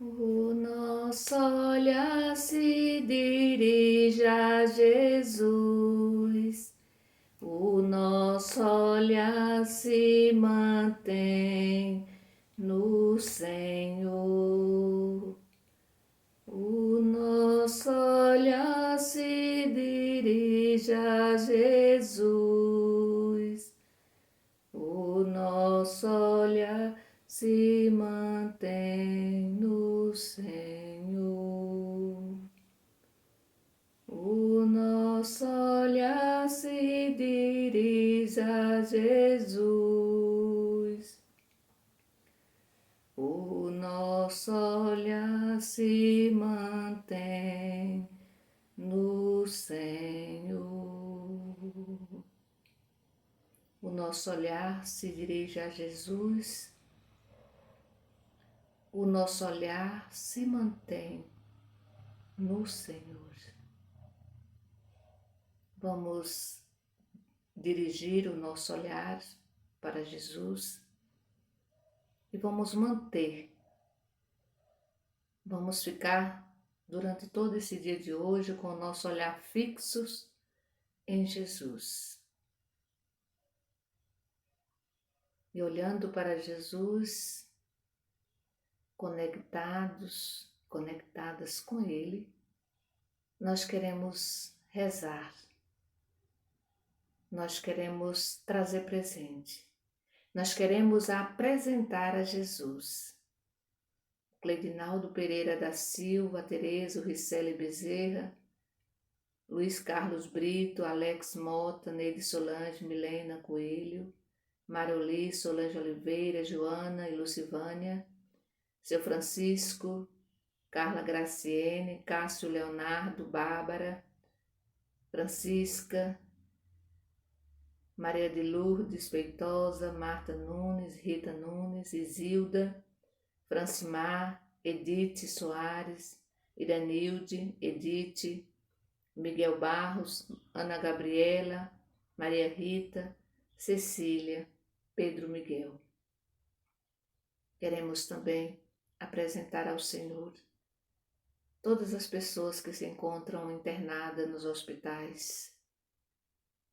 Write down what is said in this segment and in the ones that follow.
O nosso olhar se dirige a Jesus, o nosso olhar se mantém no Senhor. O nosso olhar se dirige a Jesus, o nosso olhar se mantém no Senhor. O nosso olhar se dirige a Jesus. O nosso olhar se mantém no Senhor. O nosso olhar se dirige a Jesus. O nosso olhar se mantém no Senhor. Vamos dirigir o nosso olhar para Jesus e vamos manter. Vamos ficar durante todo esse dia de hoje com o nosso olhar fixos em Jesus. E olhando para Jesus, conectadas com Ele, nós queremos rezar, nós queremos trazer presente, nós queremos apresentar a Jesus. Cleidinaldo Pereira da Silva, Tereza Ricelli Bezerra, Luiz Carlos Brito, Alex Mota, Neide Solange, Milena Coelho, Maroli, Solange Oliveira, Joana e Lucivânia, Seu Francisco, Carla Graciene, Cássio Leonardo, Bárbara, Francisca, Maria de Lourdes Feitosa, Marta Nunes, Rita Nunes, Isilda, Francimar, Edith Soares, Iranilde, Edith, Miguel Barros, Ana Gabriela, Maria Rita, Cecília, Pedro Miguel. Queremos também apresentar ao Senhor todas as pessoas que se encontram internadas nos hospitais,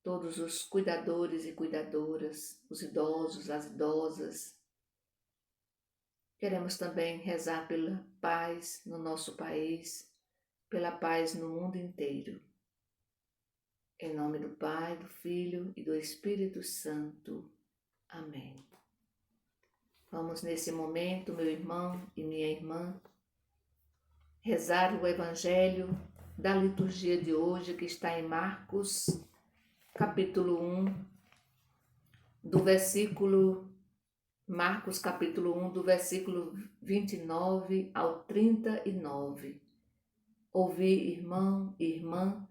todos os cuidadores e cuidadoras, os idosos, as idosas. Queremos também rezar pela paz no nosso país, pela paz no mundo inteiro. Em nome do Pai, do Filho e do Espírito Santo. Amém. Vamos nesse momento, meu irmão e minha irmã, rezar o Evangelho da liturgia de hoje, que está em Marcos, capítulo 1, do versículo 29 ao 39. Ouvi, irmão e irmã,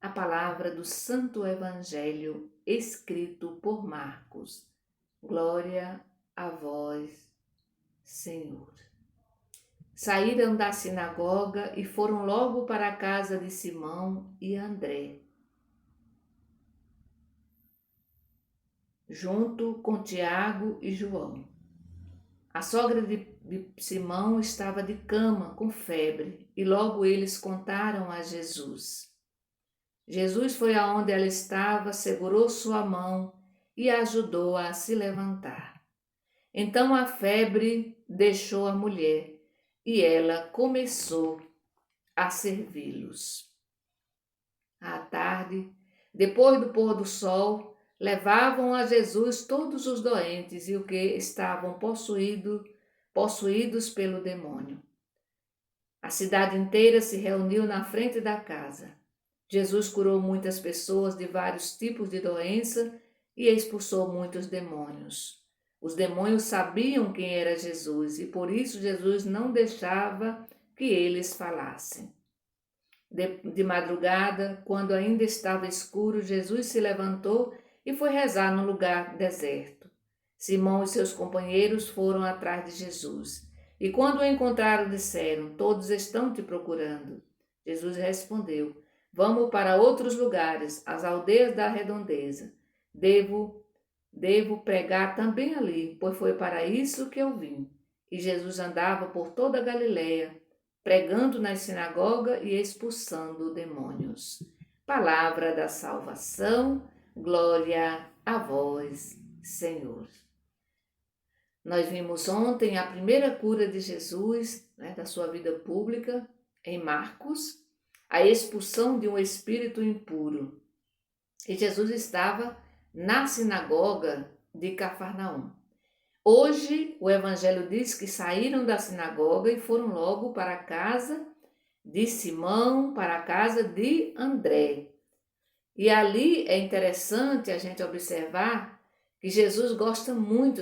a palavra do Santo Evangelho escrito por Marcos. Glória a vós, Senhor. Saíram da sinagoga e foram logo para a casa de Simão e André, junto com Tiago e João. A sogra de Simão estava de cama com febre e logo eles contaram a Jesus. Jesus foi aonde ela estava, segurou sua mão e a ajudou a se levantar. Então a febre deixou a mulher e ela começou a servi-los. À tarde, depois do pôr do sol, levavam a Jesus todos os doentes e os que estavam possuídos pelo demônio. A cidade inteira se reuniu na frente da casa. Jesus curou muitas pessoas de vários tipos de doença e expulsou muitos demônios. Os demônios sabiam quem era Jesus e por isso Jesus não deixava que eles falassem. De madrugada, quando ainda estava escuro, Jesus se levantou e foi rezar no lugar deserto. Simão e seus companheiros foram atrás de Jesus. E quando o encontraram, disseram: Todos estão te procurando. Jesus respondeu: Vamos para outros lugares, as aldeias da redondeza. Devo pregar também ali, pois foi para isso que eu vim. E Jesus andava por toda a Galileia, pregando nas sinagogas e expulsando demônios. Palavra da salvação, glória a vós, Senhor. Nós vimos ontem a primeira cura de Jesus, da sua vida pública, em Marcos, a expulsão de um espírito impuro. E Jesus estava na sinagoga de Cafarnaum. Hoje, o Evangelho diz que saíram da sinagoga e foram logo para a casa de Simão, para a casa de André. E ali é interessante a gente observar que Jesus gosta muito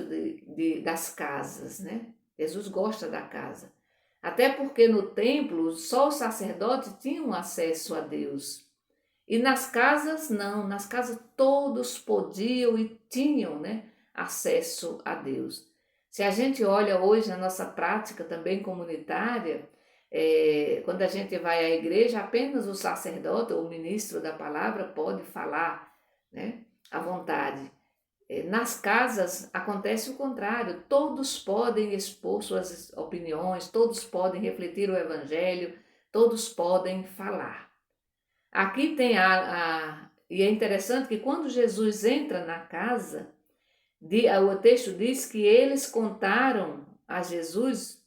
das casas, né? Jesus gosta da casa. Até porque no templo só os sacerdotes tinham acesso a Deus. E nas casas não, nas casas todos podiam e tinham, acesso a Deus. Se a gente olha hoje na nossa prática também comunitária, quando a gente vai à igreja, apenas o sacerdote ou o ministro da palavra pode falar, à vontade. Nas casas acontece o contrário, todos podem expor suas opiniões, todos podem refletir o evangelho, todos podem falar. Aqui tem e é interessante que quando Jesus entra na casa, o texto diz que eles contaram a Jesus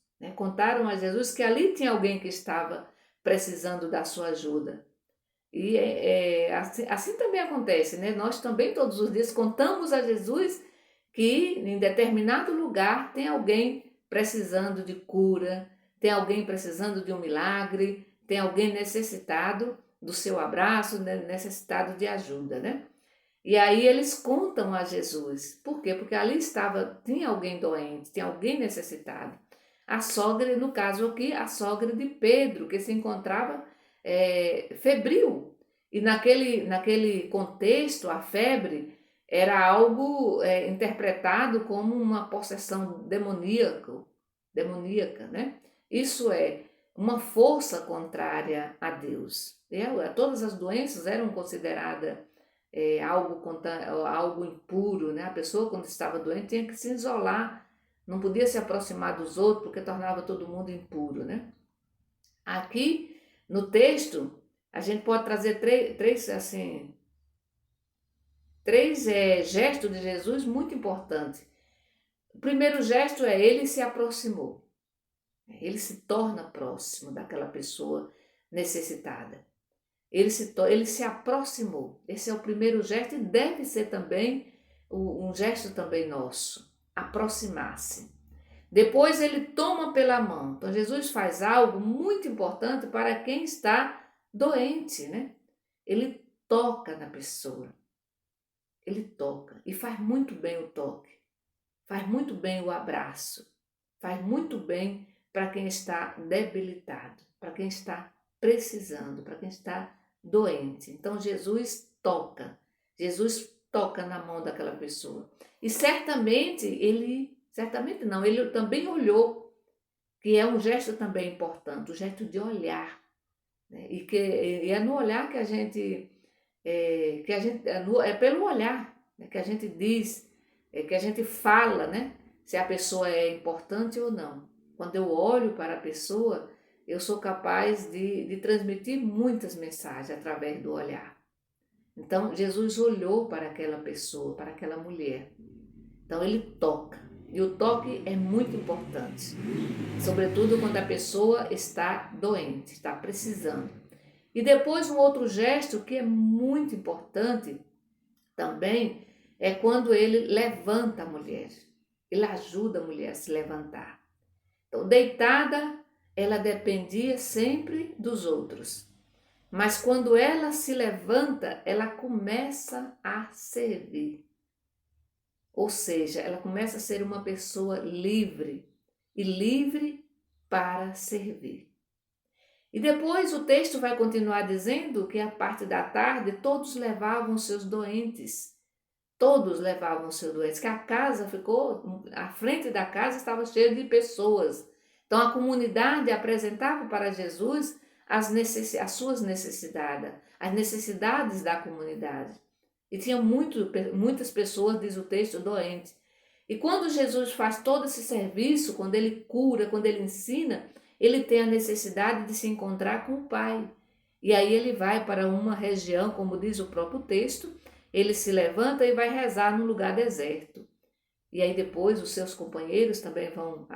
que ali tinha alguém que estava precisando da sua ajuda. E assim também acontece, Nós também todos os dias contamos a Jesus que em determinado lugar tem alguém precisando de cura, tem alguém precisando de um milagre, tem alguém necessitado do seu abraço, necessitado de ajuda, E aí eles contam a Jesus. Por quê? Porque ali tinha alguém doente, tinha alguém necessitado. A sogra, no caso aqui, a sogra de Pedro, que se encontrava febril. E naquele contexto, a febre era algo interpretado como uma possessão demoníaca, Isso é uma força contrária a Deus. Todas as doenças eram consideradas algo impuro, A pessoa, quando estava doente, tinha que se isolar, não podia se aproximar dos outros, porque tornava todo mundo impuro, Aqui, no texto, a gente pode trazer três gestos de Jesus muito importantes. O primeiro gesto é ele se aproximou. Ele se torna próximo daquela pessoa necessitada. Ele se aproximou. Esse é o primeiro gesto e deve ser também um gesto também nosso, aproximar-se. Depois ele toma pela mão. Então Jesus faz algo muito importante para quem está doente, Ele toca na pessoa. Ele toca e faz muito bem o toque. Faz muito bem o abraço. Faz muito bem para quem está debilitado, para quem está precisando, para quem está doente. Então Jesus toca na mão daquela pessoa. E certamente ele também olhou, que é um gesto também importante, o gesto de olhar. E é no olhar que a gente, é pelo olhar, que a gente diz, que a gente fala, se a pessoa é importante ou não. Quando eu olho para a pessoa, eu sou capaz de transmitir muitas mensagens através do olhar. Então, Jesus olhou para aquela pessoa, para aquela mulher. Então, ele toca. E o toque é muito importante, sobretudo quando a pessoa está doente, está precisando. E depois, um outro gesto que é muito importante também é quando ele levanta a mulher. Ele ajuda a mulher a se levantar. Então, deitada, ela dependia sempre dos outros. Mas quando ela se levanta, ela começa a servir. Ou seja, ela começa a ser uma pessoa livre e livre para servir. E depois o texto vai continuar dizendo que a parte da tarde todos levavam seus doentes. Todos levavam seus doentes, que a casa a frente da casa estava cheia de pessoas. Então a comunidade apresentava para Jesus as suas necessidades, as necessidades da comunidade. E tinha muitas pessoas, diz o texto, doentes. E quando Jesus faz todo esse serviço, quando ele cura, quando ele ensina, ele tem a necessidade de se encontrar com o Pai. E aí ele vai para uma região, como diz o próprio texto, ele se levanta e vai rezar num lugar deserto. E aí depois os seus companheiros também vão,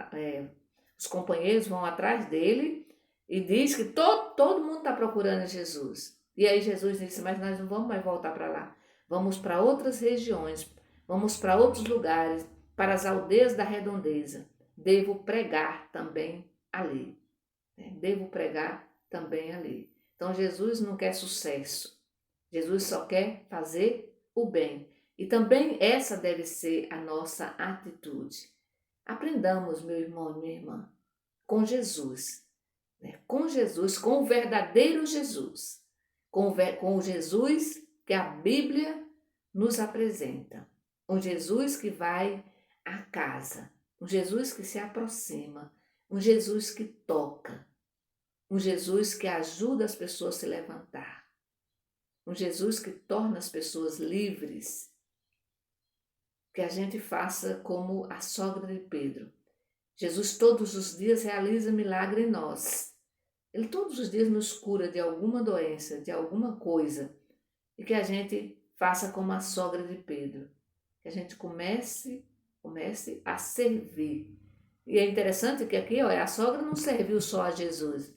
os companheiros vão atrás dele e diz que todo mundo está procurando Jesus. E aí Jesus disse, mas nós não vamos mais voltar para lá. Vamos para outras regiões, vamos para outros lugares, para as aldeias da redondeza. Devo pregar também ali. Devo pregar também ali. Então Jesus não quer sucesso. Jesus só quer fazer o bem. E também essa deve ser a nossa atitude. Aprendamos, meu irmão e minha irmã, com Jesus, com Jesus, com o verdadeiro Jesus, com o Jesus que a Bíblia nos apresenta. Um Jesus que vai à casa, um Jesus que se aproxima, um Jesus que toca, um Jesus que ajuda as pessoas a se levantar, um Jesus que torna as pessoas livres. Que a gente faça como a sogra de Pedro. Jesus todos os dias realiza milagre em nós. Ele todos os dias nos cura de alguma doença, de alguma coisa. E que a gente faça como a sogra de Pedro. Que a gente comece a servir. E é interessante que aqui a sogra não serviu só a Jesus.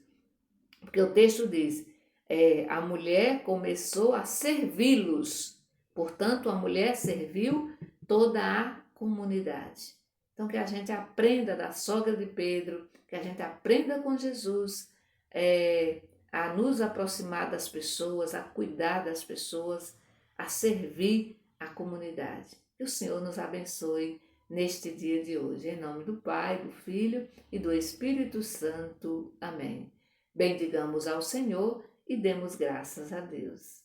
Porque o texto diz, a mulher começou a servi-los. Portanto, a mulher serviu toda a comunidade. Então, que a gente aprenda da sogra de Pedro, que a gente aprenda com Jesus, a nos aproximar das pessoas, a cuidar das pessoas, a servir a comunidade. Que o Senhor nos abençoe neste dia de hoje. Em nome do Pai, do Filho e do Espírito Santo. Amém. Bendigamos ao Senhor e demos graças a Deus.